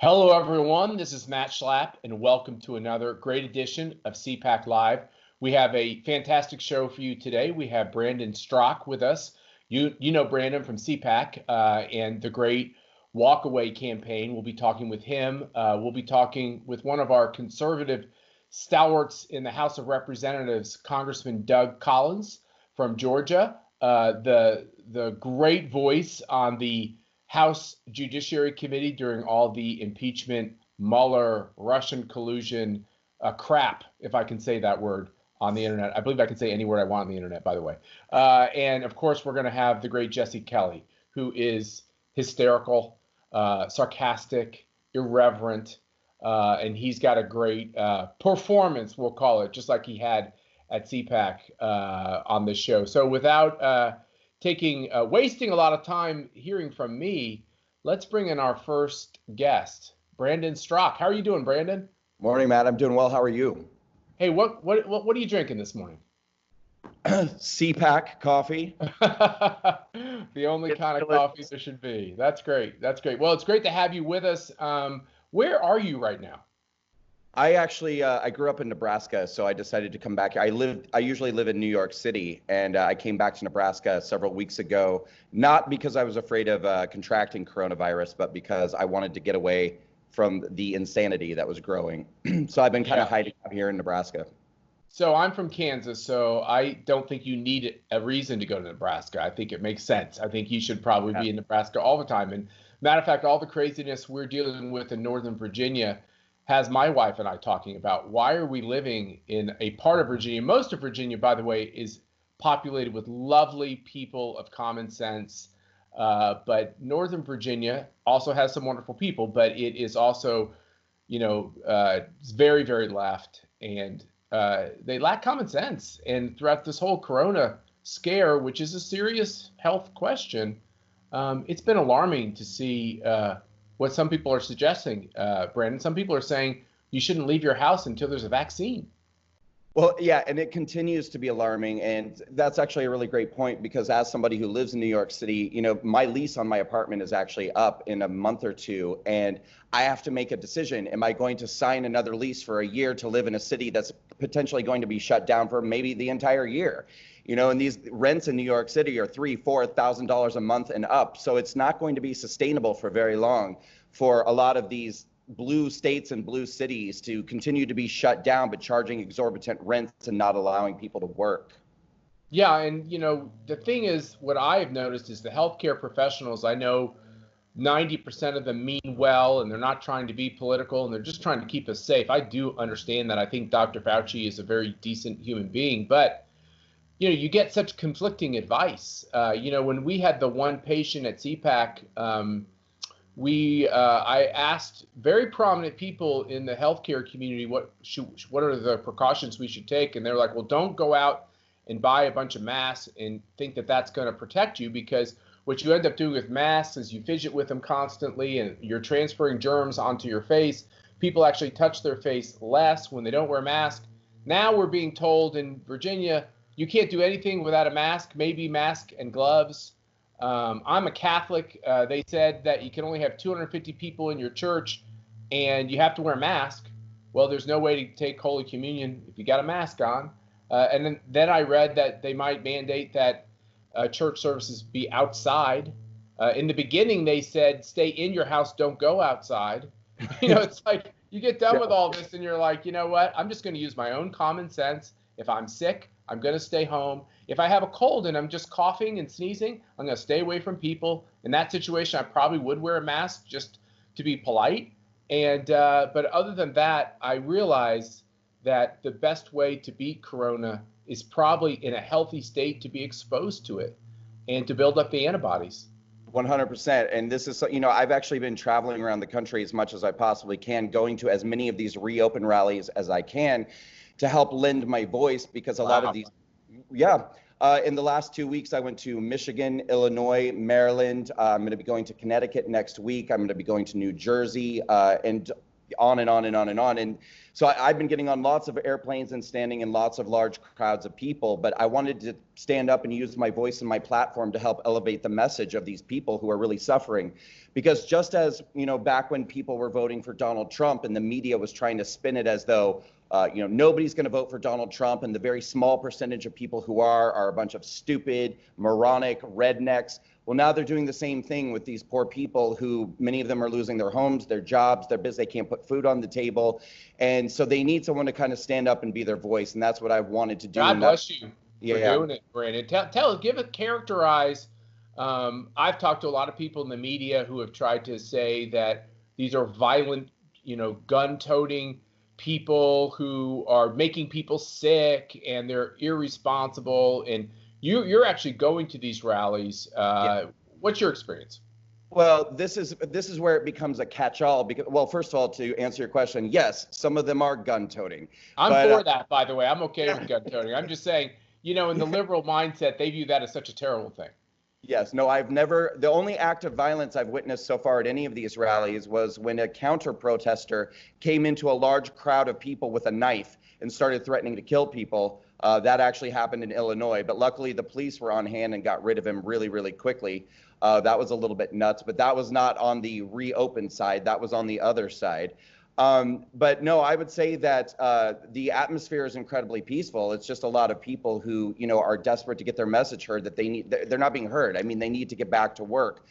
Hello, everyone. This is Matt Schlapp, and welcome to another great edition of CPAC Live. We have a fantastic show for you today. We have Brandon Straka with us. You know Brandon from CPAC and the great Walkaway campaign. We'll be talking with him. We'll be talking with one of our conservative stalwarts in the House of Representatives, Congressman Doug Collins from Georgia, the great voice on the House Judiciary Committee during all the impeachment, Mueller, Russian collusion crap, if I can say that word on the internet. I believe I can say any word I want on the internet, by the way. And of course, we're going to have the great Jesse Kelly, who is hysterical, sarcastic, irreverent, and he's got a great performance, we'll call it, just like he had at CPAC on this show. So without wasting a lot of time hearing from me, let's bring in our first guest, Brandon Straka. How are you doing, Brandon? Morning, Matt. I'm doing well. How are you? Hey, what are you drinking this morning? CPAC coffee. The only kind of coffee there should be. That's great. That's great. Well, it's great to have you with us. Where are you right now? I actually I grew up in Nebraska, so I decided to come back. I usually live in New York City, and I came back to Nebraska several weeks ago, not because I was afraid of contracting coronavirus, but because I wanted to get away from the insanity that was growing. So I've been kind of hiding out here in Nebraska. So I'm from Kansas, so I don't think you need a reason to go to Nebraska. I think it makes sense. I think you should probably be in Nebraska all the time. And matter of fact, all the craziness we're dealing with in Northern Virginia has my wife and I talking about why are we living in a part of Virginia. Most of Virginia, by the way, is populated with lovely people of common sense. But Northern Virginia also has some wonderful people, but it is also, it's very, very left, and they lack common sense. And throughout this whole corona scare, which is a serious health question, it's been alarming to see what some people are suggesting, Brandon. Some people are saying you shouldn't leave your house until there's a vaccine. Well, yeah, and it continues to be alarming, and that's actually a really great point because as somebody who lives in New York City, my lease on my apartment is actually up in a month or two, and I have to make a decision. Am I going to sign another lease for a year to live in a city that's potentially going to be shut down for maybe the entire year? And these rents in New York City are $3,000-$4,000 a month and up, so it's not going to be sustainable for very long for a lot of these blue states and blue cities to continue to be shut down, but charging exorbitant rents and not allowing people to work. Yeah, and the thing is, what I've noticed is the healthcare professionals, I know 90% of them mean well, and they're not trying to be political, and they're just trying to keep us safe. I do understand that. I think Dr. Fauci is a very decent human being, but you get such conflicting advice. When we had the one patient at CPAC, I asked very prominent people in the healthcare community what are the precautions we should take, and they're like, well, don't go out and buy a bunch of masks and think that that's going to protect you, because what you end up doing with masks is you fidget with them constantly and you're transferring germs onto your face. People actually touch their face less when they don't wear a mask. Now we're being told in Virginia you can't do anything without a mask, maybe mask and gloves. I'm a Catholic. They said that you can only have 250 people in your church and you have to wear a mask. Well, there's no way to take Holy Communion if you got a mask on. And then I read that they might mandate that church services be outside. In the beginning, they said, stay in your house, don't go outside. It's like you get done with all this and you're like, you know what? I'm just going to use my own common sense. If I'm sick, I'm going to stay home. If I have a cold and I'm just coughing and sneezing, I'm going to stay away from people. In that situation, I probably would wear a mask just to be polite. And but other than that, I realize that the best way to beat corona is probably in a healthy state to be exposed to it and to build up the antibodies. 100%. And this is, I've actually been traveling around the country as much as I possibly can, going to as many of these reopen rallies as I can to help lend my voice, because a lot of these, in the last 2 weeks, I went to Michigan, Illinois, Maryland. I'm going to be going to Connecticut next week. I'm going to be going to New Jersey. And on and on and on and on. And so I've been getting on lots of airplanes and standing in lots of large crowds of people, but I wanted to stand up and use my voice and my platform to help elevate the message of these people who are really suffering. Because just as, back when people were voting for Donald Trump and the media was trying to spin it as though, nobody's going to vote for Donald Trump, and the very small percentage of people who are a bunch of stupid, moronic rednecks. Well, now they're doing the same thing with these poor people who, many of them are losing their homes, their jobs, their business. They can't put food on the table. And so they need someone to kind of stand up and be their voice. And that's what I've wanted to do. God bless you for doing it, Brandon. Characterize. I've talked to a lot of people in the media who have tried to say that these are violent, gun-toting people who are making people sick and they're irresponsible. And you're actually going to these rallies. What's your experience? Well, this is where it becomes a catch-all. Because, well, first of all, to answer your question, yes, some of them are gun-toting. I'm for that, by the way. I'm okay with gun-toting. I'm just saying, in the liberal mindset, they view that as such a terrible thing. Yes, no, the only act of violence I've witnessed so far at any of these rallies was when a counter-protester came into a large crowd of people with a knife and started threatening to kill people. That actually happened in Illinois, but luckily the police were on hand and got rid of him really, really quickly. That was a little bit nuts, but that was not on the reopened side. That was on the other side. But no, I would say that the atmosphere is incredibly peaceful. It's just a lot of people who, are desperate to get their message heard, that they're not being heard. I mean, they need to get back to work.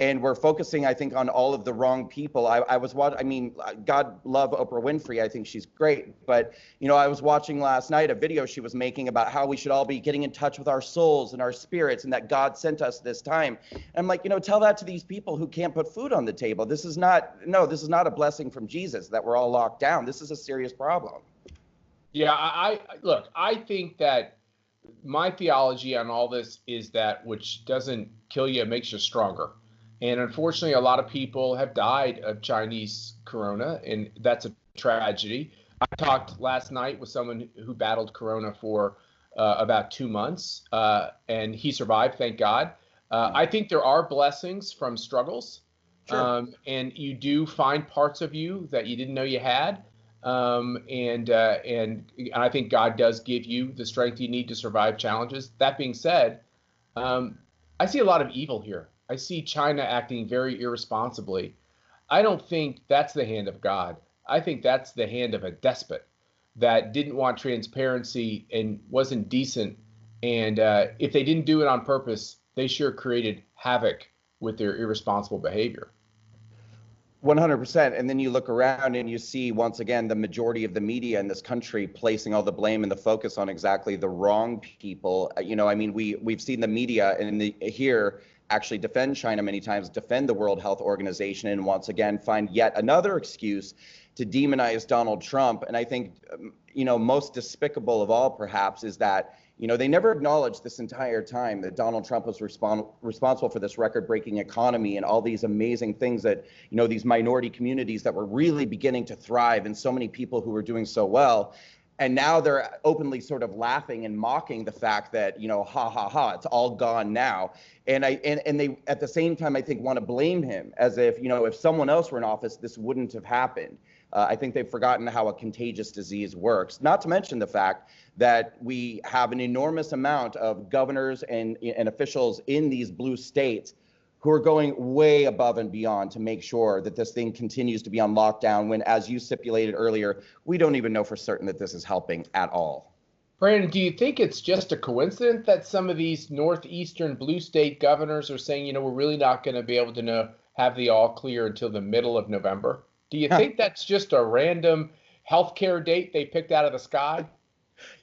And we're focusing, I think, on all of the wrong people. God love Oprah Winfrey. I think she's great. But, I was watching last night a video she was making about how we should all be getting in touch with our souls and our spirits and that God sent us this time. And I'm like, tell that to these people who can't put food on the table. This is not a blessing from Jesus that we're all locked down. This is a serious problem. Yeah, I think that my theology on all this is that which doesn't kill you, it makes you stronger. And unfortunately, a lot of people have died of Chinese corona, and that's a tragedy. I talked last night with someone who battled corona for about 2 months, and he survived, thank God. I think there are blessings from struggles, sure. And you do find parts of you that you didn't know you had. And I think God does give you the strength you need to survive challenges. That being said, I see a lot of evil here. I see China acting very irresponsibly. I don't think that's the hand of God. I think that's the hand of a despot that didn't want transparency and wasn't decent. And if they didn't do it on purpose, they sure created havoc with their irresponsible behavior. 100%. And then you look around and you see, once again, the majority of the media in this country placing all the blame and the focus on exactly the wrong people. We've seen the media here actually defend China many times, defend the World Health Organization, and once again find yet another excuse to demonize Donald Trump. And I think, most despicable of all, perhaps, is that, they never acknowledged this entire time that Donald Trump was responsible for this record-breaking economy and all these amazing things that, these minority communities that were really beginning to thrive and so many people who were doing so well. And now they're openly sort of laughing and mocking the fact that, ha, ha, ha, it's all gone now. And they, at the same time, I think, want to blame him as if, if someone else were in office, this wouldn't have happened. I think they've forgotten how a contagious disease works, not to mention the fact that we have an enormous amount of governors and officials in these blue states who are going way above and beyond to make sure that this thing continues to be on lockdown when, as you stipulated earlier, we don't even know for certain that this is helping at all. Brandon, do you think it's just a coincidence that some of these northeastern blue state governors are saying, we're really not going to be able to have the all clear until the middle of November? Do you think that's just a random healthcare date they picked out of the sky?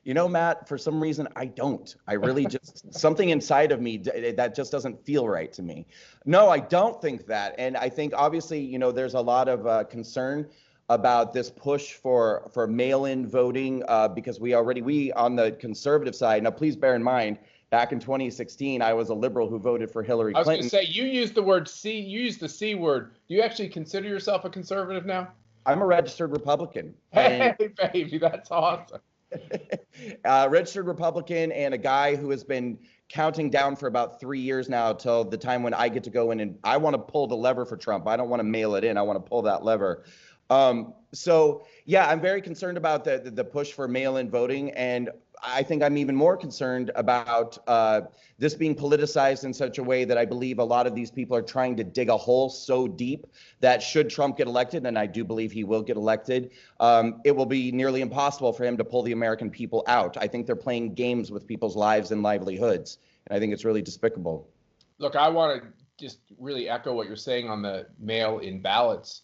Matt, for some reason, I don't. I really just, something inside of me that just doesn't feel right to me. No, I don't think that. And I think, obviously, there's a lot of concern about this push for mail-in voting because we on the conservative side, now please bear in mind, back in 2016, I was a liberal who voted for Hillary Clinton. I was going to say, you used the word C, you used the C word. Do you actually consider yourself a conservative now? I'm a registered Republican. Hey, baby, that's awesome. Registered Republican and a guy who has been counting down for about 3 years now till the time when I get to go in and I want to pull the lever for Trump. I don't want to mail it in. I want to pull that lever. So yeah, I'm very concerned about the push for mail-in voting, and I think I'm even more concerned about this being politicized in such a way that I believe a lot of these people are trying to dig a hole so deep that should Trump get elected, and I do believe he will get elected, it will be nearly impossible for him to pull the American people out. I think they're playing games with people's lives and livelihoods, and I think it's really despicable. Look, I want to just really echo what you're saying on the mail-in ballots.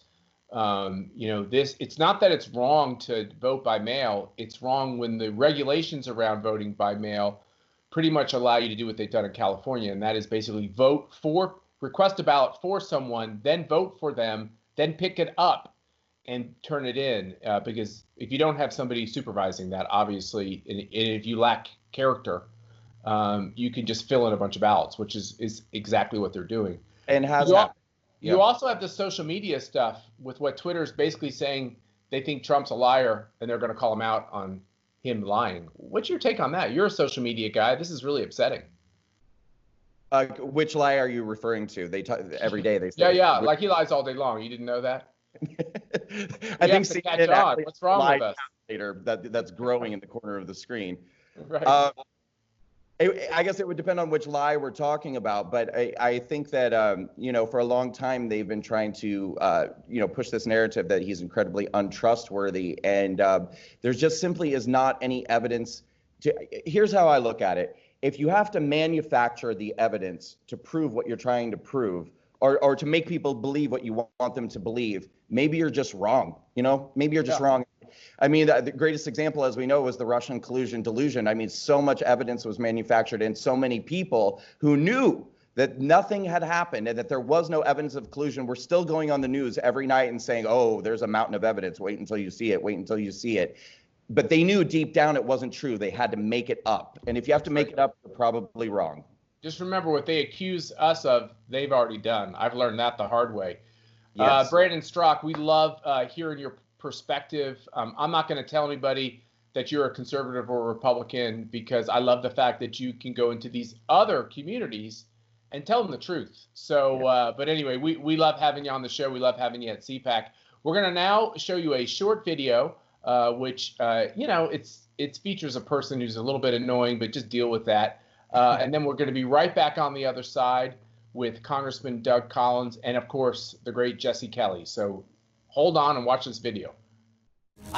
It's not that it's wrong to vote by mail. It's wrong when the regulations around voting by mail pretty much allow you to do what they've done in California, and that is basically request a ballot for someone, then vote for them, then pick it up and turn it in. Because if you don't have somebody supervising that, obviously, and if you lack character, you can just fill in a bunch of ballots, which is exactly what they're doing. And has happened. You also have the social media stuff with what Twitter's basically saying they think Trump's a liar and they're going to call him out on him lying. What's your take on that? You're a social media guy. This is really upsetting. Which lie are you referring to? They every day they say. Yeah, like he lies all day long. You didn't know that? I think to catch on. What's wrong with us? That's growing in the corner of the screen. Right. I guess it would depend on which lie we're talking about, but I think that, for a long time, they've been trying to, push this narrative that he's incredibly untrustworthy. And there's just simply is not any evidence here's how I look at it. If you have to manufacture the evidence to prove what you're trying to prove, or to make people believe what you want them to believe, maybe you're just wrong. Maybe you're just wrong. I mean, the greatest example, as we know, was the Russian collusion delusion. I mean, so much evidence was manufactured and so many people who knew that nothing had happened and that there was no evidence of collusion were still going on the news every night and saying, oh, there's a mountain of evidence. Wait until you see it. Wait until you see it. But they knew deep down it wasn't true. They had to make it up. And if you have to make it up, you're probably wrong. Just remember what they accuse us of, they've already done. I've learned that the hard way. Yes. Brandon Straka, we love hearing your perspective. I'm not going to tell anybody that you're a conservative or Republican because I love the fact that you can go into these other communities and tell them the truth. So, but anyway, we love having you on the show. We love having you at CPAC. We're going to now show you a short video, which, it features a person who's a little bit annoying, but just deal with that. And then we're going to be right back on the other side with Congressman Doug Collins and, of course, the great Jesse Kelly. So hold on and watch this video.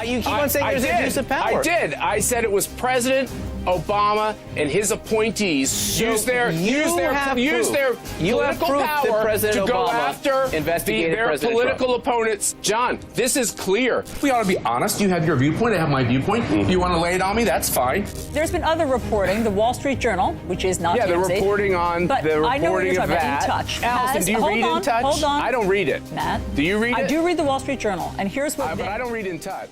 You keep on saying there's abuse of power. I did. I said it was President Obama and his appointees use their political power to go after their political opponents. John, this is clear. We ought to be honest. You have your viewpoint. I have my viewpoint. If you want to lay it on me, that's fine. There's been other reporting. The Wall Street Journal, which is not the reporting on but the I know what reporting you're of talking that. about. In Touch. Allison, do you read In Touch? Hold on. I don't read it. Matt, do you read it? I do read the Wall Street Journal, and here's what. But I don't read In Touch.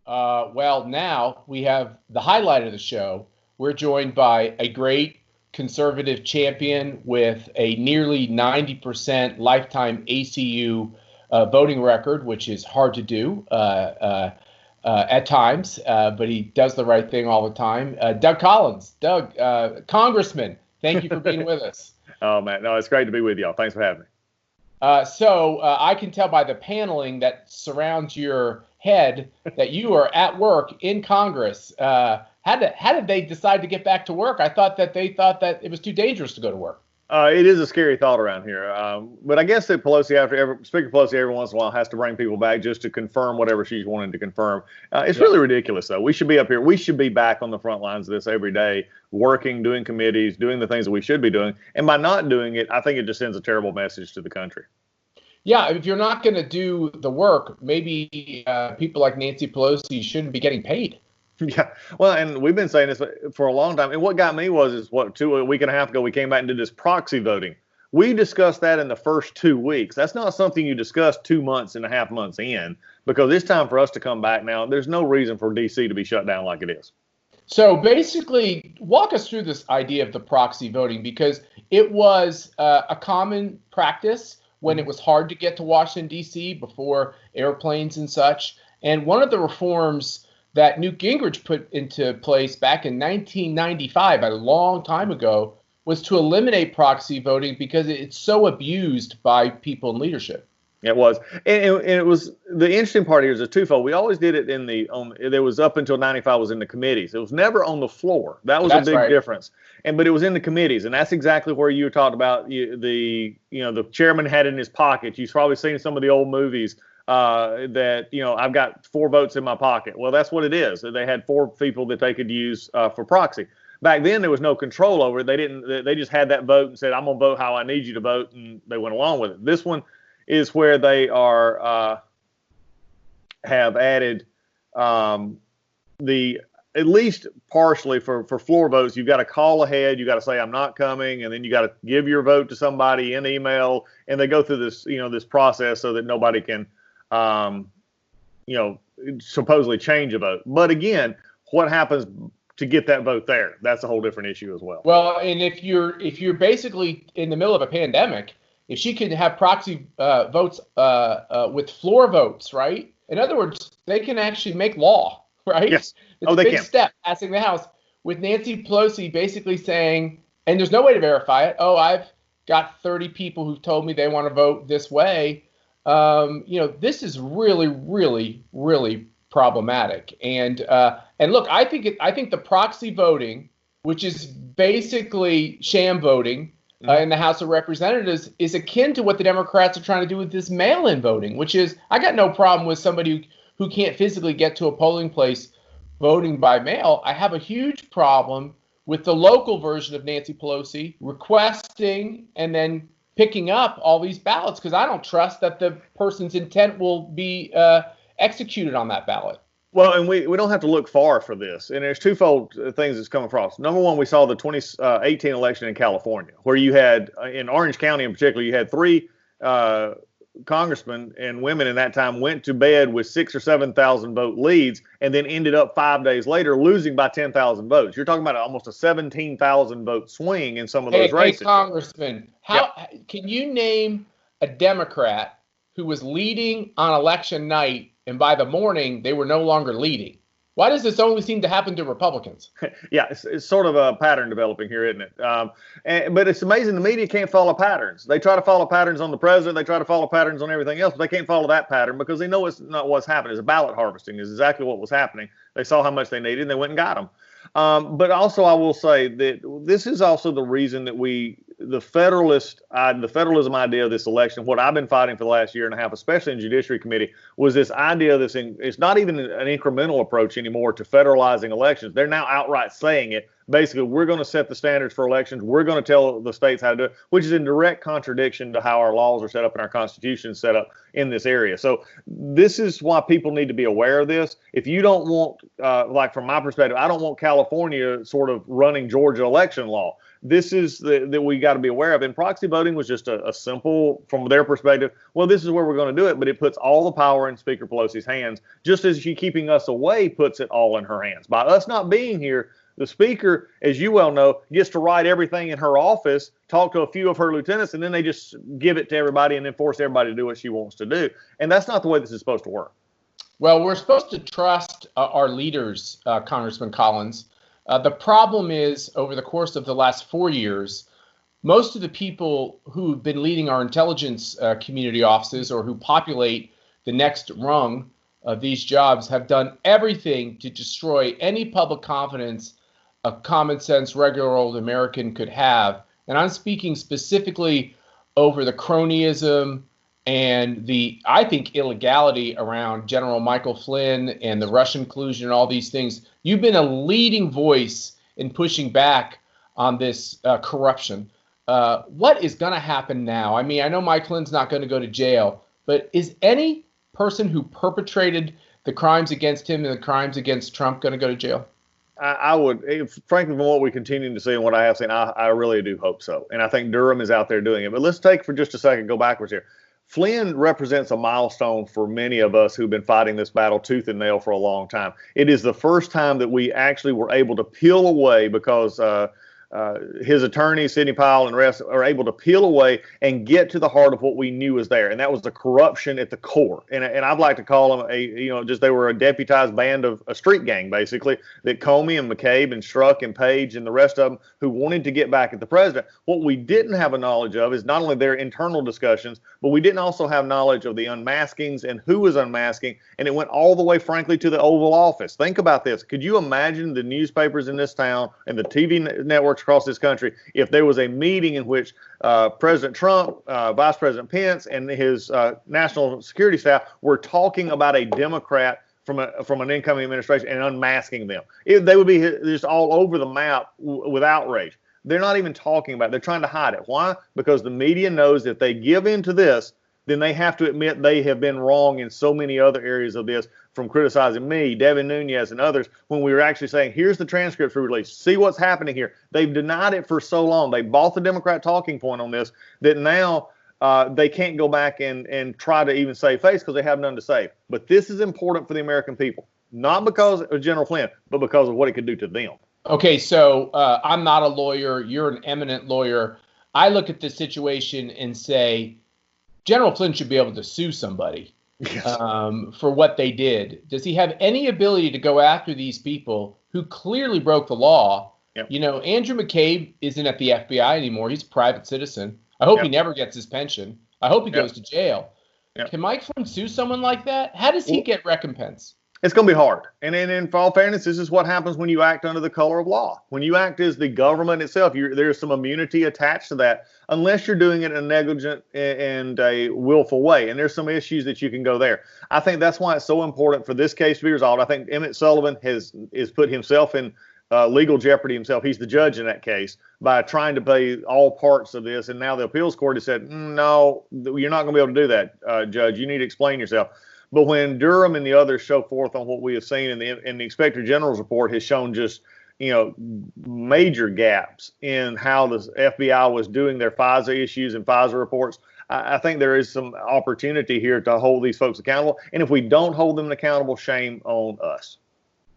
Well, now we have the highlight of the show. We're joined by a great conservative champion with a nearly 90% lifetime ACU voting record, which is hard to do at times, but he does the right thing all the time. Doug Collins. Doug, Congressman, thank you for being with us. Oh, man. No, it's great to be with y'all. Thanks for having me. So I can tell by the paneling that surrounds your head that you are at work in Congress. How did they decide to get back to work? I thought that they thought that it was too dangerous to go to work. It is a scary thought around here. But I guess that Speaker Pelosi every once in a while has to bring people back just to confirm whatever she's wanting to confirm. It's really ridiculous, though. We should be up here. We should be back on the front lines of this every day, working, doing committees, doing the things that we should be doing. And by not doing it, I think it just sends a terrible message to the country. Yeah, if you're not going to do the work, maybe people like Nancy Pelosi shouldn't be getting paid. Yeah, well, and we've been saying this for a long time. And what got me a week and a half ago, we came back and did this proxy voting. We discussed that in the first 2 weeks. That's not something you discuss 2.5 months in, because it's time for us to come back now. There's no reason for D.C. to be shut down like it is. So basically, walk us through this idea of the proxy voting, because it was a common practice when it was hard to get to Washington, D.C. before airplanes and such. And one of the reforms that Newt Gingrich put into place back in 1995, a long time ago, was to eliminate proxy voting because it's so abused by people in leadership. It was, and it was the interesting part here is a twofold. We always did it there was up until 95 was in the committees. It was never on the floor. That was a big difference. But it was in the committees, and that's exactly where you talked about the chairman had it in his pocket. You've probably seen some of the old movies that I've got 4 votes in my pocket. Well, that's what it is. They had 4 people that they could use for proxy. Back then, there was no control over it. They just had that vote and said, "I'm gonna vote how I need you to vote," and they went along with it. This one is where they are have added at least partially for floor votes. You've got to call ahead. You got to say I'm not coming, and then you got to give your vote to somebody in email, and they go through this this process so that nobody can supposedly change a vote. But again, what happens to get that vote there? That's a whole different issue as well. Well, and if you're basically in the middle of a pandemic, if she can have proxy votes with floor votes, right? In other words, they can actually make law, right? Yes. It's a big step passing the House with Nancy Pelosi basically saying, and there's no way to verify it. Oh, I've got 30 people who've told me they want to vote this way. This is really, really, really problematic. And look, I think the proxy voting, which is basically sham voting, in the House of Representatives, is akin to what the Democrats are trying to do with this mail-in voting, which is, I got no problem with somebody who can't physically get to a polling place voting by mail. I have a huge problem with the local version of Nancy Pelosi requesting and then picking up all these ballots, because I don't trust that the person's intent will be executed on that ballot. Well, and we don't have to look far for this. And there's twofold things that's come across. Number one, we saw the 2018 election in California, where you had, in Orange County in particular, you had 3 congressmen and women in that time went to bed with 6,000 or 7,000 vote leads, and then ended up 5 days later losing by 10,000 votes. You're talking about almost a 17,000 vote swing in some of those races. Hey, Congressman, can you name a Democrat who was leading on election night and by the morning they were no longer leading? Why does this only seem to happen to Republicans? Yeah, it's sort of a pattern developing here, isn't it? But it's amazing the media can't follow patterns. They try to follow patterns on the president. They try to follow patterns on everything else, but they can't follow that pattern because they know it's not what's happening. It's ballot harvesting is exactly what was happening. They saw how much they needed and they went and got them. But also I will say that this is also the reason that the federalism idea of this election, what I've been fighting for the last year and a half, especially in Judiciary Committee, was this idea of it's not even an incremental approach anymore to federalizing elections. They're now outright saying it. Basically, we're going to set the standards for elections. We're going to tell the states how to do it, which is in direct contradiction to how our laws are set up and our Constitution is set up in this area. So this is why people need to be aware of this. If you don't want, like from my perspective, I don't want California sort of running Georgia election law. This is that we got to be aware of. And proxy voting was just a simple, from their perspective, well, this is where we're going to do it, but it puts all the power in Speaker Pelosi's hands, just as she keeping us away puts it all in her hands. By us not being here, the Speaker, as you well know, gets to write everything in her office, talk to a few of her lieutenants, and then they just give it to everybody and then force everybody to do what she wants to do. And that's not the way this is supposed to work. Well, we're supposed to trust our leaders, Congressman Collins. The problem is, over the course of the last 4 years, most of the people who've been leading our intelligence community offices or who populate the next rung of these jobs have done everything to destroy any public confidence a common sense, regular old American could have. And I'm speaking specifically over the cronyism and the, I think, illegality around General Michael Flynn and the Russian collusion and all these things. You've been a leading voice in pushing back on this corruption. What is going to happen now? I mean, I know Mike Flynn's not going to go to jail, but is any person who perpetrated the crimes against him and the crimes against Trump going to go to jail? I would, frankly, from what we continue to see and what I have seen, I really do hope so. And I think Durham is out there doing it. But let's take for just a second, go backwards here. Flynn represents a milestone for many of us who've been fighting this battle tooth and nail for a long time. It is the first time that we actually were able to peel away because his attorney, Sidney Powell, and the rest are able to peel away and get to the heart of what we knew was there, and that was the corruption at the core. And I'd like to call them they were a deputized band of a street gang, basically, that Comey and McCabe and Strzok and Page and the rest of them who wanted to get back at the president. What we didn't have a knowledge of is not only their internal discussions, but we didn't also have knowledge of the unmaskings and who was unmasking, and it went all the way, frankly, to the Oval Office. Think about this. Could you imagine the newspapers in this town and the TV networks across this country if there was a meeting in which President Trump, Vice President Pence, and his national security staff were talking about a Democrat from an incoming administration and unmasking them? They would be just all over the map with outrage. They're not even talking about it. They're trying to hide it. Why? Because the media knows if they give in to this, then they have to admit they have been wrong in so many other areas of this, from criticizing me, Devin Nunes, and others, when we were actually saying, here's the transcripts we released. See what's happening here. They've denied it for so long. They bought the Democrat talking point on this that now they can't go back and try to even save face because they have none to save. But this is important for the American people, not because of General Flynn, but because of what it could do to them. Okay, so I'm not a lawyer. You're an eminent lawyer. I look at this situation and say, General Flynn should be able to sue somebody for what they did. Does he have any ability to go after these people who clearly broke the law? Yep. You know, Andrew McCabe isn't at the FBI anymore. He's a private citizen. I hope he never gets his pension. I hope he goes to jail. Yep. Can Mike Flynn sue someone like that? How does he get recompense? It's going to be hard. And in all fairness, this is what happens when you act under the color of law. When you act as the government itself, there's some immunity attached to that, unless you're doing it in a negligent and a willful way. And there's some issues that you can go there. I think that's why it's so important for this case to be resolved. I think Emmett Sullivan has put himself in legal jeopardy himself. He's the judge in that case by trying to play all parts of this. And now the appeals court has said, no, you're not going to be able to do that, Judge. You need to explain yourself. But when Durham and the others show forth on what we have seen, and the Inspector General's report has shown just, major gaps in how the FBI was doing their FISA issues and FISA reports, I think there is some opportunity here to hold these folks accountable. And if we don't hold them accountable, shame on us.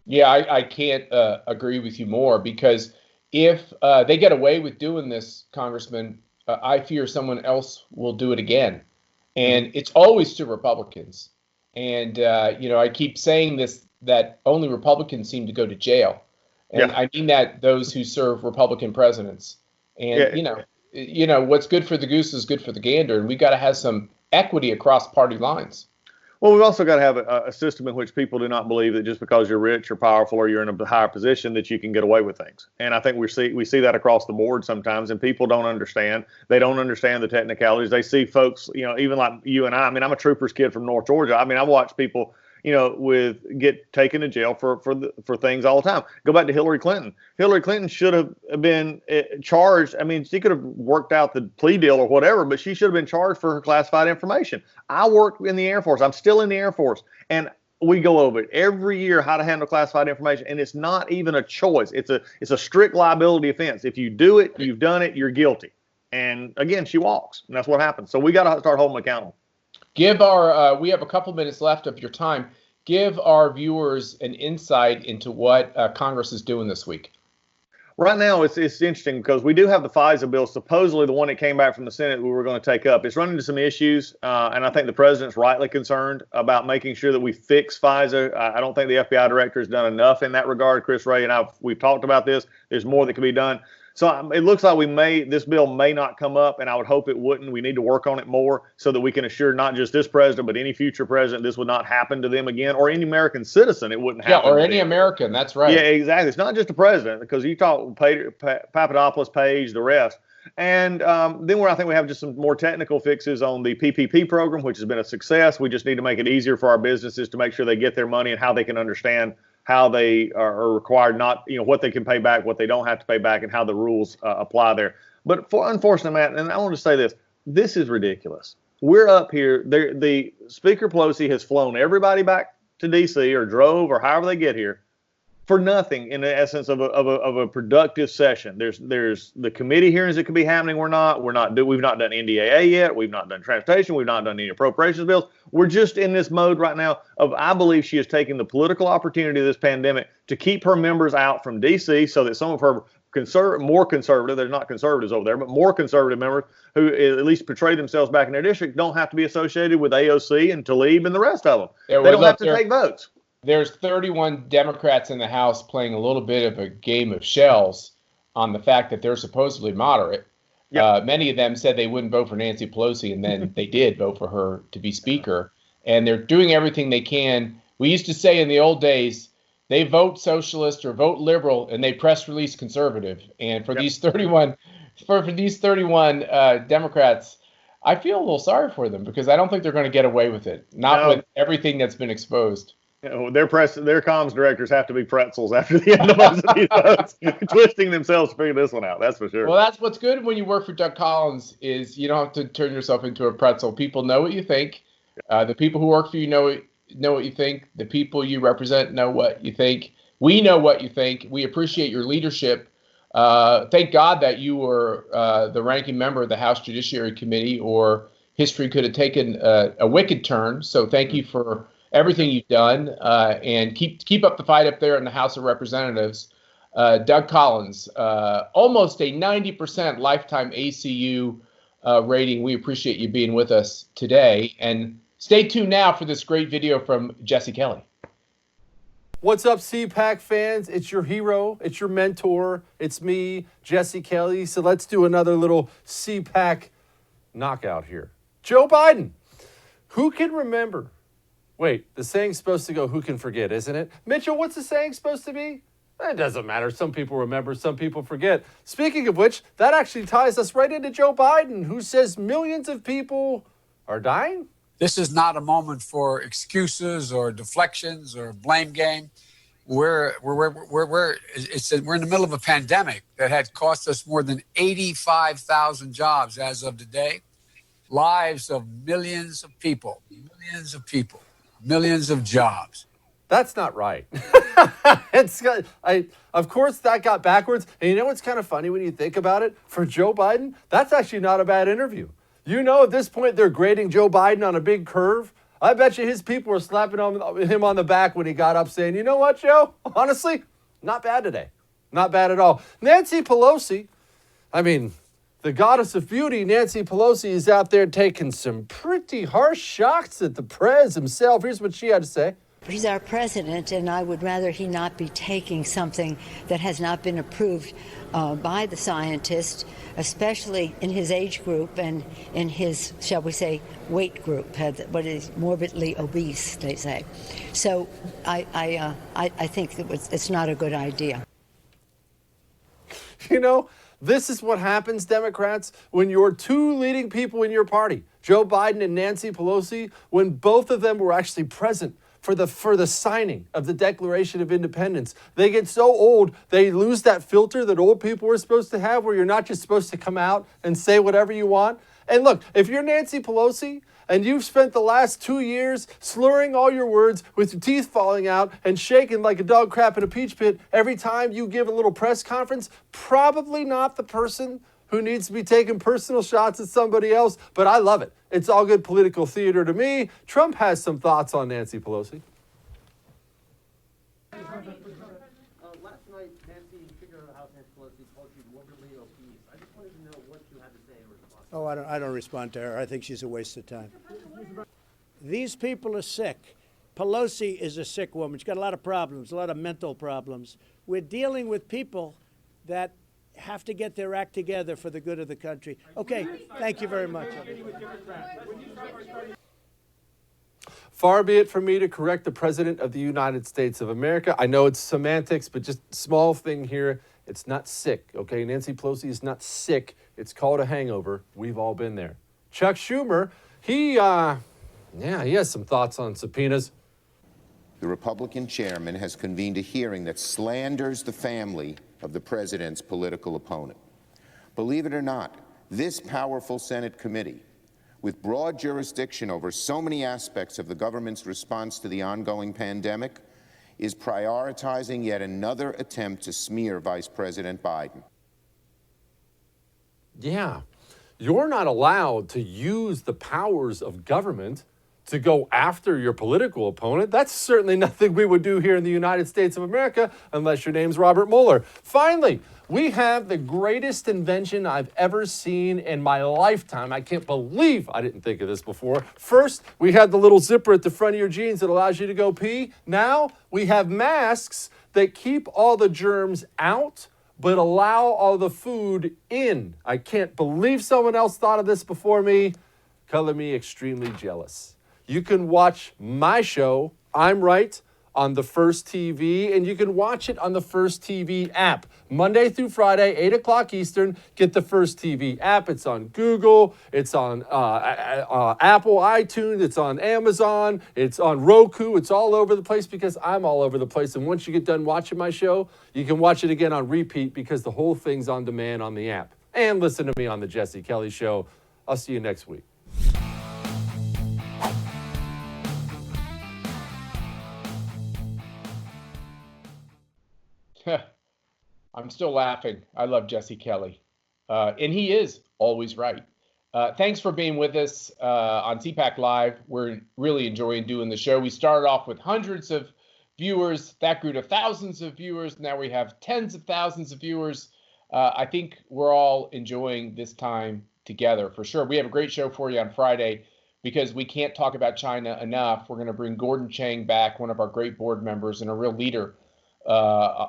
Yeah, I can't agree with you more, because if they get away with doing this, Congressman, I fear someone else will do it again. And it's always to Republicans. And, I keep saying this, that only Republicans seem to go to jail. And I mean that those who serve Republican presidents. And, what's good for the goose is good for the gander. And we got to have some equity across party lines. Well, we've also got to have a system in which people do not believe that just because you're rich or powerful or you're in a higher position that you can get away with things. And I think we see that across the board sometimes, and people don't understand. They don't understand the technicalities. They see folks, even like you and I. I mean, I'm a trooper's kid from North Georgia. I mean, I watch people, get taken to jail for things all the time. Go back to Hillary Clinton. Hillary Clinton should have been charged. I mean, she could have worked out the plea deal or whatever, but she should have been charged for her classified information. I worked in the Air Force. I'm still in the Air Force. And we go over it every year, how to handle classified information. And it's not even a choice. It's a strict liability offense. If you do it, you've done it, you're guilty. And again, she walks. And that's what happens. So we got to start holding them accountable. Give our we have a couple minutes left of your time. Give our viewers an insight into what Congress is doing this week. Right now, it's interesting because we do have the FISA bill, supposedly the one that came back from the Senate we were going to take up. It's running into some issues, and I think the president's rightly concerned about making sure that we fix FISA. I don't think the FBI director has done enough in that regard. Chris Wray and we've talked about this. There's more that can be done. So it looks like this bill may not come up, and I would hope it wouldn't. We need to work on it more so that we can assure not just this president, but any future president, this would not happen to them again, or any American citizen, it wouldn't happen. Yeah, or any American. That's right. Yeah, exactly. It's not just the president, because you talk Papadopoulos, Page, the rest. And then I think we have just some more technical fixes on the PPP program, which has been a success. We just need to make it easier for our businesses to make sure they get their money and how they can understand how they are required, not, what they can pay back, what they don't have to pay back, and how the rules apply there. But unfortunately, Matt, and I want to say this is ridiculous. We're up here. The Speaker Pelosi has flown everybody back to D.C. or drove or however they get here for nothing in the essence of a productive session. There's the committee hearings that could be happening. We've not done NDAA yet. We've not done transportation. We've not done any appropriations bills. We're just in this mode right now of, I believe she is taking the political opportunity of this pandemic to keep her members out from D.C. so that some of her more conservative, they're not conservatives over there, but more conservative members who at least portray themselves back in their district don't have to be associated with AOC and Tlaib and the rest of them. Yeah, they don't have to take votes. There's 31 Democrats in the House playing a little bit of a game of shells on the fact that they're supposedly moderate. Yep. Many of them said they wouldn't vote for Nancy Pelosi, and then they did vote for her to be speaker. And they're doing everything they can. We used to say in the old days, they vote socialist or vote liberal, and they press release conservative. And for these 31, Democrats, I feel a little sorry for them because I don't think they're going to get away with it. Not with everything that's been exposed. You know, their comms directors have to be pretzels after the end of most of these votes, twisting themselves to figure this one out. That's for sure. Well, that's what's good when you work for Doug Collins is you don't have to turn yourself into a pretzel. People know what you think. The people who work for you know what you think. The people you represent know what you think. We know what you think. We appreciate your leadership. Thank God that you were the ranking member of the House Judiciary Committee, or history could have taken a wicked turn. So thank you for everything you've done, and keep up the fight up there in the House of Representatives. Doug Collins, almost a 90% lifetime ACU rating. We appreciate you being with us today. And stay tuned now for this great video from Jesse Kelly. What's up, CPAC fans? It's your hero. It's your mentor. It's me, Jesse Kelly. So let's do another little CPAC knockout here. Joe Biden. Who can remember? Wait, the saying's supposed to go, who can forget, isn't it? Mitchell, what's the saying supposed to be? It doesn't matter. Some people remember, some people forget. Speaking of which, that actually ties us right into Joe Biden, who says millions of people are dying. This is not a moment for excuses or deflections or blame game. We're in the middle of a pandemic that had cost us more than 85,000 jobs as of today. Lives of millions of people, millions of jobs. That's not right. Of course, that got backwards. And you know what's kind of funny when you think about it? For Joe Biden, that's actually not a bad interview. You know, at this point, they're grading Joe Biden on a big curve. I bet you his people were slapping him on the back when he got up saying, you know what, Joe? Honestly, not bad today. Not bad at all. Nancy Pelosi, I mean, the goddess of beauty, Nancy Pelosi, is out there taking some pretty harsh shots at the prez himself. Here's what she had to say. He's our president, and I would rather he not be taking something that has not been approved by the scientists, especially in his age group and in his, shall we say, weight group, what is morbidly obese, they say. So I think it's not a good idea. You know, this is what happens, Democrats, when your two leading people in your party, Joe Biden and Nancy Pelosi, when both of them were actually present for the signing of the Declaration of Independence. They get so old, they lose that filter that old people were supposed to have, where you're not just supposed to come out and say whatever you want. And look, if you're Nancy Pelosi and you've spent the last 2 years slurring all your words with your teeth falling out and shaking like a dog crap in a peach pit every time you give a little press conference, probably not the person who needs to be taking personal shots at somebody else, but I love it. It's all good political theater to me. Trump has some thoughts on Nancy Pelosi. Last night, Nancy, Speaker of the House, Nancy Pelosi, called you morbidly obese. I just wanted to know what you had to say in response. Oh, I don't respond to her. I think she's a waste of time. These people are sick. Pelosi is a sick woman. She's got a lot of problems, a lot of mental problems. We're dealing with people that have to get their act together for the good of the country. Okay, thank you very much. Far be it from me to correct the President of the United States of America. I know it's semantics, but just small thing here. It's not sick, okay? Nancy Pelosi is not sick. It's called a hangover. We've all been there. Chuck Schumer, he has some thoughts on subpoenas. The Republican chairman has convened a hearing that slanders the family of the president's political opponent. Believe it or not, this powerful Senate committee, with broad jurisdiction over so many aspects of the government's response to the ongoing pandemic, is prioritizing yet another attempt to smear Vice President Biden. Yeah, you're not allowed to use the powers of government to go after your political opponent. That's certainly nothing we would do here in the United States of America unless your name's Robert Mueller. Finally, we have the greatest invention I've ever seen in my lifetime. I can't believe I didn't think of this before. First, we had the little zipper at the front of your jeans that allows you to go pee. Now, we have masks that keep all the germs out but allow all the food in. I can't believe someone else thought of this before me. Color me extremely jealous. You can watch my show, I'm Right, on the First TV, and you can watch it on the First TV app. Monday through Friday, 8 o'clock Eastern, get the First TV app. It's on Google, it's on Apple iTunes, it's on Amazon, it's on Roku, it's all over the place because I'm all over the place. And once you get done watching my show, you can watch it again on repeat because the whole thing's on demand on the app. And listen to me on The Jesse Kelly Show. I'll see you next week. I'm still laughing. I love Jesse Kelly. And he is always right. Thanks for being with us on CPAC Live. We're really enjoying doing the show. We started off with hundreds of viewers. That grew to thousands of viewers. Now we have tens of thousands of viewers. I think we're all enjoying this time together for sure. We have a great show for you on Friday because we can't talk about China enough. We're going to bring Gordon Chang back, one of our great board members and a real leader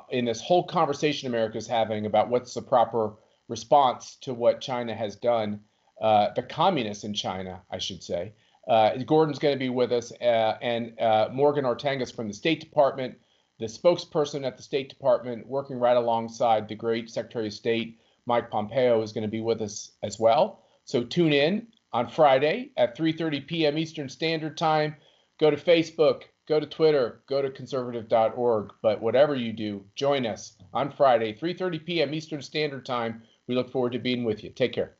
in this whole conversation America is having about what's the proper response to what China has done, the communists in China, I should say. Gordon's going to be with us, and Morgan Ortagus from the State Department, the spokesperson at the State Department, working right alongside the great Secretary of State, Mike Pompeo, is going to be with us as well. So tune in on Friday at 3:30 p.m. Eastern Standard Time. Go to Facebook, go to Twitter, go to conservative.org. But whatever you do, join us on Friday, 3:30 p.m. Eastern Standard Time. We look forward to being with you. Take care.